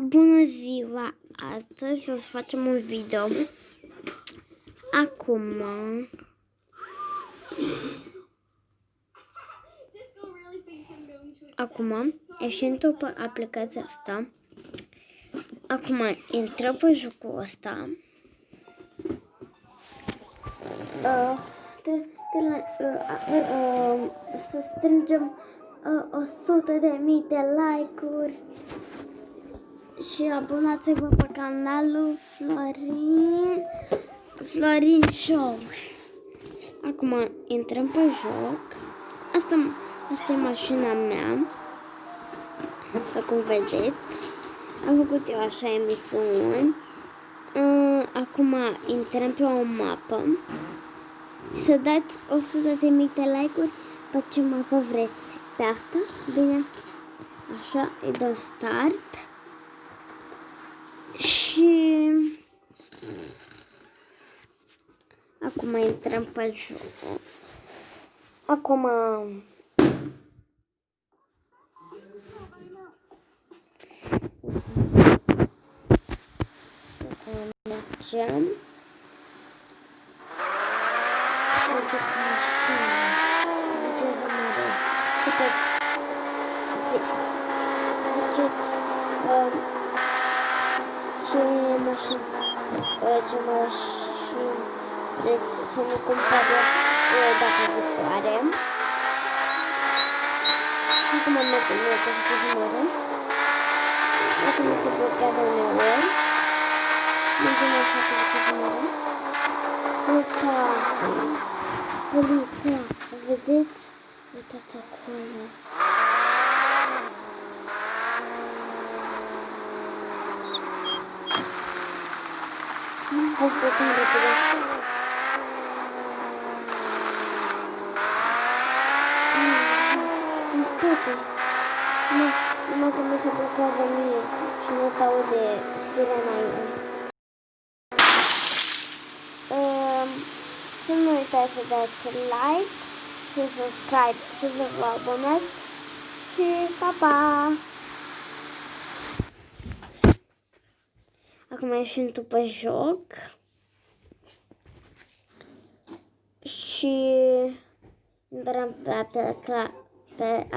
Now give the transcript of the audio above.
Bună ziua! Astăzi o să facem un video. Acum ieșim pe aplicația asta. Acum intrăm pe jocul ăsta. Să strângem 100.000 de like-uri și abonați-vă pe canalul Florin Show. Acum intrăm pe joc. Asta e mașina mea. După cum vedeți, am făcut eu așa emisiuni. Acum intrăm pe o mapă. Să dați 100.000 de like-uri pe ce mapă vreți. Pe asta, bine? Așa, îi dau start. Și acum intrăm pe joc. Acum mergem. Ce mașini vreți să ne cumpere data viitoare. Și acum mergem noi pe viteză. Dacă nu se blochează uneori, mergem așa pe viteză mare. Opa! Poliția! Vedeți? Uitați acolo! Hai să plecăm repede. În spate. Numai că mi se blochează mie și nu se aude sirena ei. Să nu uitați să dați like, să subscribe, să vă abonați și pa, pa! Acum ieșim pe joc și intrăm pe